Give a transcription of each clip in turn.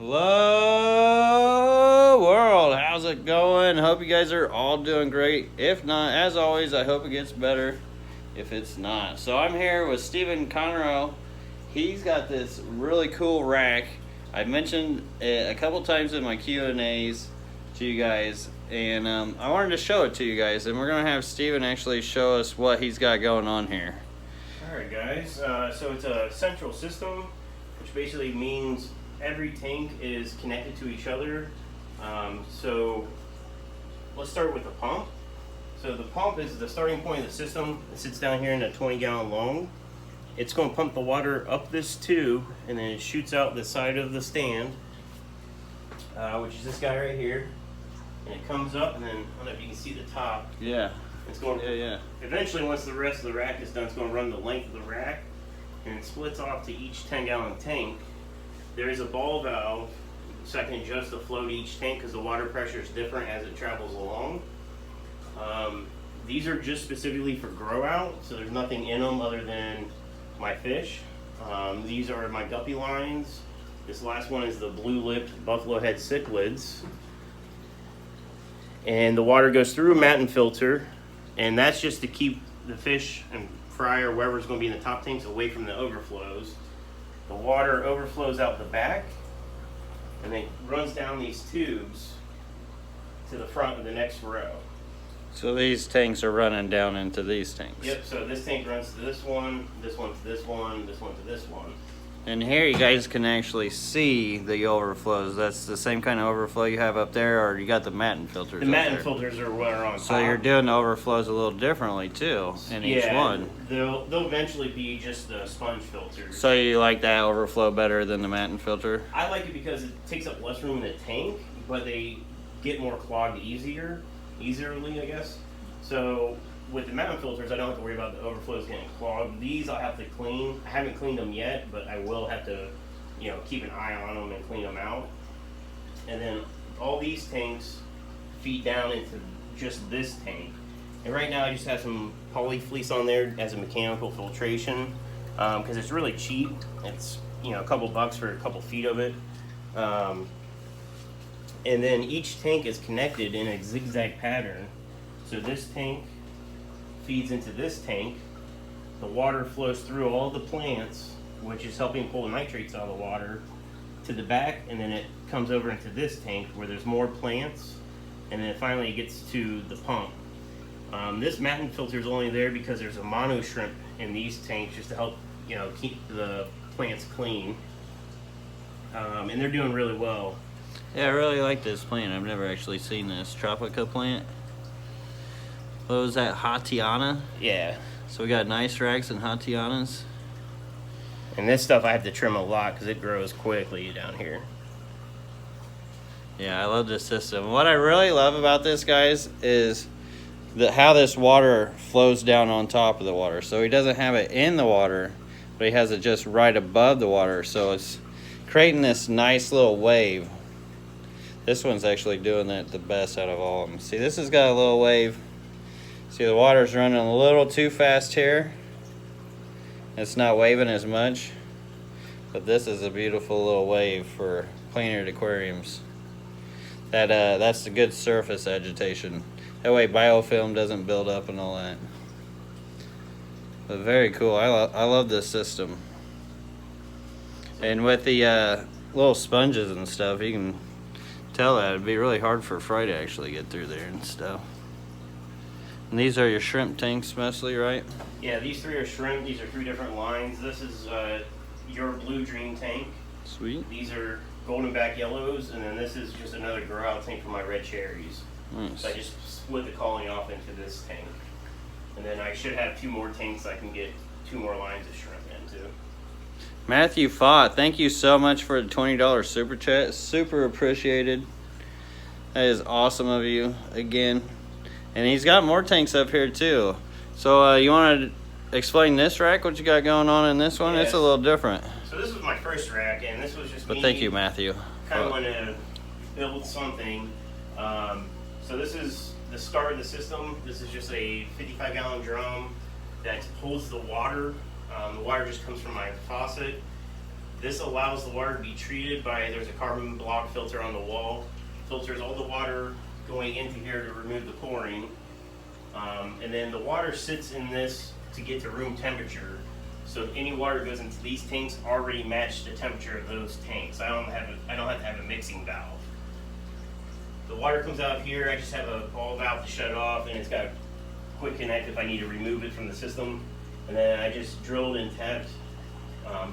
Hello world, how's it going? Hope you guys are all doing great. If not, as always, I hope it gets better if it's not. So I'm here with Steven Conroe. He's got this really cool rack. I mentioned it a couple times in my Q&As to you guys, and I wanted to show it to you guys, and we're going to have Steven actually show us what he's got going on here. Alright guys, so it's a central system, which basically means every tank is connected to each other. So let's start with the pump. So the pump is the starting point of the system. It sits down here in a 20-gallon loan. It's going to pump the water up this tube, and then it shoots out the side of the stand, which is this guy right here. And it comes up, and then I don't know if you can see the top. Yeah. It's going to, yeah. Eventually, once the rest of the rack is done, it's going to run the length of the rack, and it splits off to each 10-gallon tank. There is a ball valve, so I can adjust the flow to each tank because the water pressure is different as it travels along. These are just specifically for grow out, so there's nothing in them other than my fish. These are my guppy lines. This last one is the blue-lipped buffalo head cichlids. And the water goes through a matin filter, and that's just to keep the fish and fry or whatever's going to be in the top tanks away from the overflows. The water overflows out the back and then runs down these tubes to the front of the next row. So these tanks are running down into these tanks. Yep, so this tank runs to this one to this one, this one to this one. And here you guys can actually see the overflows. That's the same kind of overflow you have up there, or you got the matin filters. The matin filters are what are on top. So you're doing the overflows a little differently too in each one. They'll eventually be just the sponge filters. So you like that overflow better than the matin filter? I like it because it takes up less room in the tank, but they get more clogged easily, I guess. So with the matin filters, I don't have to worry about the overflows getting clogged. These I'll have to clean. I haven't cleaned them yet, but I will have to, keep an eye on them and clean them out. And then all these tanks feed down into just this tank. And right now I just have some poly fleece on there as a mechanical filtration because it's really cheap. It's a couple bucks for a couple feet of it. And then each tank is connected in a zigzag pattern. So this tank feeds into this tank. The water flows through all the plants, which is helping pull the nitrates out of the water, to the back, and then it comes over into this tank where there's more plants, and then finally it gets to the pump. This matin filter is only there because there's a mono shrimp in these tanks just to help keep the plants clean, and they're doing really well. Yeah, I really like this plant. I've never actually seen this Tropica plant. What was that, Hatiana? Yeah. So we got nice racks and Hatianas. And this stuff I have to trim a lot because it grows quickly down here. Yeah, I love this system. What I really love about this, guys, is how this water flows down on top of the water. So he doesn't have it in the water, but he has it just right above the water. So it's creating this nice little wave. This one's actually doing it the best out of all of them. See, this has got a little wave. See, the water's running a little too fast here. It's not waving as much, but this is a beautiful little wave for planar aquariums. That's the good surface agitation. That way biofilm doesn't build up and all that. But very cool. I love this system. And with the little sponges and stuff, you can tell that it'd be really hard for Fry to actually get through there and stuff. And these are your shrimp tanks mostly, right? Yeah, these three are shrimp. These are three different lines. This is your blue dream tank. Sweet. These are golden back yellows, and then this is just another grow out tank for my red cherries. Nice. So I just split the colony off into this tank. And then I should have 2 more tanks I can get 2 more lines of shrimp into. Matthew Fott, thank you so much for the $20 super chat. Super appreciated. That is awesome of you again. And he's got more tanks up here too. So you want to explain this rack, what you got going on in this one? Yes. It's a little different. So this was my first rack, and this was just But thank you, Matthew. Kind of want to build something. So this is the start of the system. This is just a 55-gallon drum that holds the water. The water just comes from my faucet. This allows the water to be treated there's a carbon block filter on the wall. Filters all the water going into here to remove the chlorine. And then the water sits in this to get to room temperature. So if any water goes into these tanks, already match the temperature of those tanks. I don't have to have a mixing valve. The water comes out here, I just have a ball valve to shut it off, and it's got a quick connect if I need to remove it from the system. And then I just drilled and tapped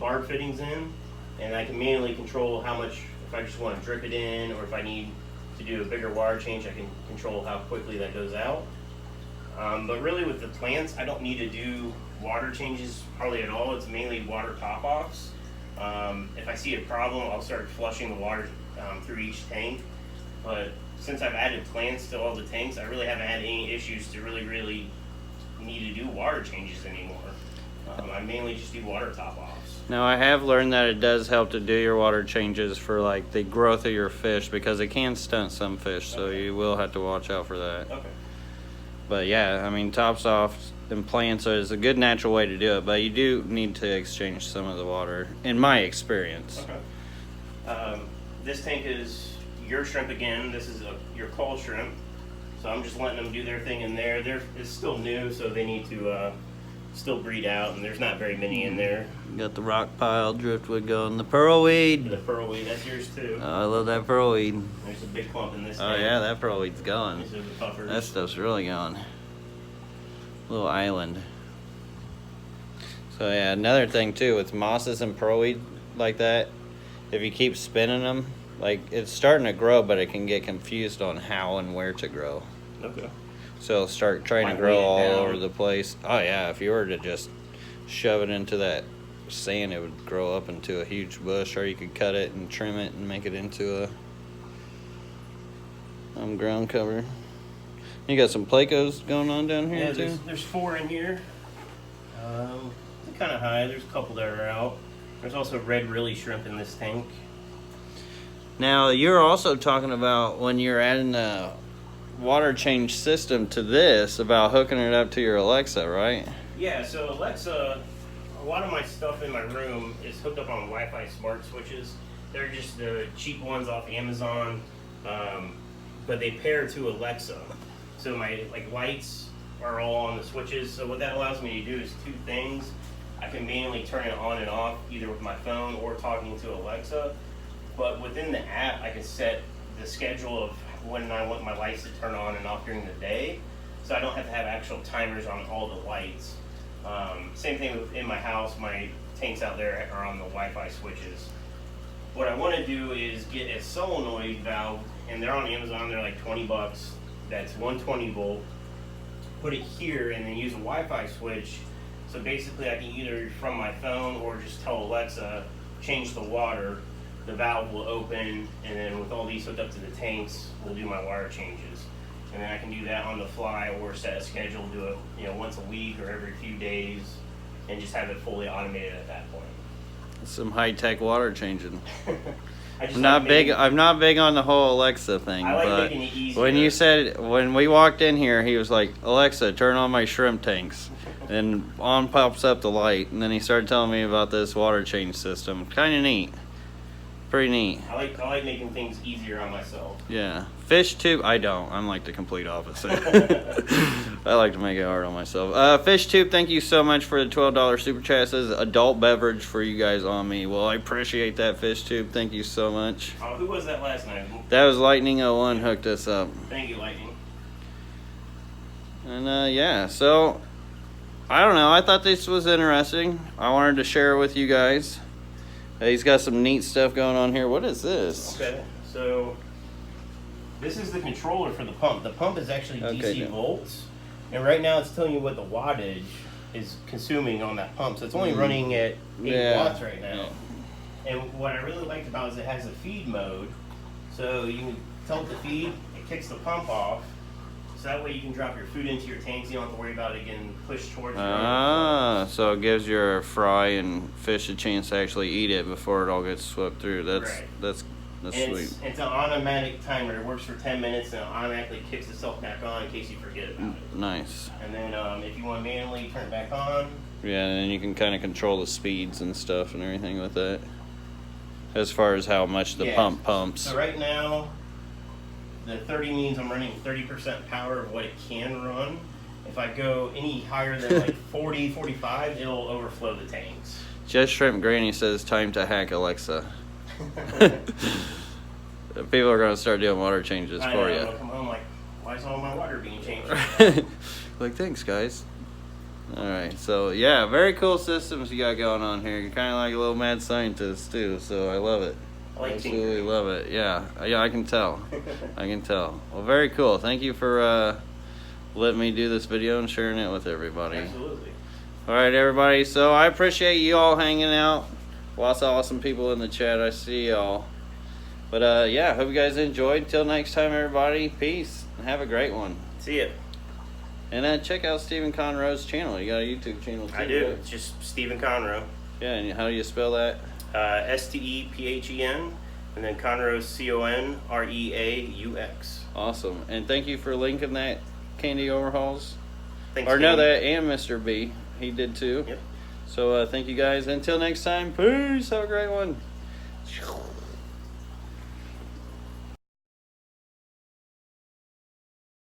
barb fittings in, and I can manually control how much, if I just want to drip it in, or if I need to do a bigger water change, I can control how quickly that goes out. But really with the plants, I don't need to do water changes hardly at all. It's mainly water top-offs. If I see a problem, I'll start flushing the water through each tank. But since I've added plants to all the tanks, I really haven't had any issues to really need to do water changes anymore. I mainly just do water top-offs. Now I have learned that it does help to do your water changes for like the growth of your fish, because it can stunt some fish, so Okay. you will have to watch out for that. Okay. But yeah, I mean, topsoft and plants is a good natural way to do it, but you do need to exchange some of the water, in my experience. Okay. This tank is your shrimp again. This is your call shrimp. So I'm just letting them do their thing in there. It's still new, so they need to still breed out, and there's not very many in there. You got the rock pile, driftwood going, the pearlweed. The pearlweed, that's yours too. Oh, I love that pearlweed. There's a big clump in this Oh tank. yeah, that pearlweed's going. These are the puffers. That stuff's really going. Little island. So yeah, another thing too with mosses and pearlweed like that, if you keep spinning them, like it's starting to grow, but it can get confused on how and where to grow. Okay. So it'll start trying Like to grow weight it all down. over the place. Oh yeah, if you were to just shove it into that sand, it would grow up into a huge bush, or you could cut it and trim it and make it into a ground cover. You got some Placos going on down here Yeah, too? there's 4 in here. They're kind of high. There's a couple that are out. There's also red really shrimp in this tank. Now, you're also talking about when you're adding a water change system to this, about hooking it up to your Alexa, right? Yeah, so Alexa, a lot of my stuff in my room is hooked up on Wi-Fi smart switches. They're just the cheap ones off Amazon, but they pair to Alexa. So my lights are all on the switches. So what that allows me to do is 2 things. I can manually turn it on and off either with my phone or talking to Alexa. But within the app, I can set the schedule of when I want my lights to turn on and off during the day. So I don't have to have actual timers on all the lights. Same thing in my house. My tanks out there are on the Wi-Fi switches. What I want to do is get a solenoid valve, and they're on Amazon. They're like $20. That's 120 volt. Put it here and then use a Wi-Fi switch. So basically I can either from my phone or just tell Alexa, change the water. The valve will open, and then with all these hooked up to the tanks, we'll do my water changes. And then I can do that on the fly or set a schedule, do it once a week or every few days, and just have it fully automated at that point. Some high-tech water changing. I just I'm not like big. making- I'm not big on the whole Alexa thing. I like but making it easier. when we walked in here, he was like, "Alexa, turn on my shrimp tanks," and on pops up the light. And then he started telling me about this water change system. Kind of neat. Pretty neat. I like making things easier on myself. Yeah. Fish tube. I don't. I'm like the complete opposite. I like to make it hard on myself. Fish tube, thank you so much for the $12 super chat. It says adult beverage for you guys on me. Well, I appreciate that, Fish tube. Thank you so much. Oh, who was that last night? That was Lightning 01 hooked us up. Thank you, Lightning. And yeah, so I don't know. I thought this was interesting. I wanted to share it with you guys. He's got some neat stuff going on here. What is this? Okay, so this is the controller for the pump. The pump is actually DC yeah. volts, and right now it's telling you what the wattage is consuming on that pump. So it's only running at 8 watts right now. And what I really liked about it is it has a feed mode. So you can tell it to feed, it kicks the pump off. So that way you can drop your food into your tanks. You don't have to worry about it getting pushed towards you. So it gives your fry and fish a chance to actually eat it before it all gets swept through. That's Right. that's And sweet. it's an automatic timer. It works for 10 minutes and it automatically kicks itself back on in case you forget about it. Nice. And then if you want to manually turn it back on, Yeah, and then you can kind of control the speeds and stuff and everything with that. as far as how much the pump pumps. So right now, the 30 means I'm running 30% power of what it can run. If I go any higher than like 40, 45, it'll overflow the tanks. Just Shrimp Granny says time to hack Alexa. People are going to start doing water changes for you. I'll come home like, why is all my water being changed? Like, thanks, guys. All right, so yeah, very cool systems you got going on here. You're kind of like a little mad scientist too, so I love it. I like Absolutely tinkering. love it. Yeah, I can tell. I can tell. Well, very cool. Thank you for letting me do this video and sharing it with everybody. Absolutely. All right, everybody. So I appreciate you all hanging out. Lots of awesome people in the chat. I see y'all. But yeah, hope you guys enjoyed. Until next time, everybody. Peace and have a great one. See ya. And check out Stephen Conroe's channel. You got a YouTube channel too. I do. Right? It's just Stephen Conroe. Yeah, and how do you spell that? Stephen, and then Conroe, Conreaux. Awesome. And thank you for linking that Candy Overhauls. Thanks, Or no, Danny. that and Mr. B. He did too. Yep. So thank you guys. Until next time, peace. Have a great one.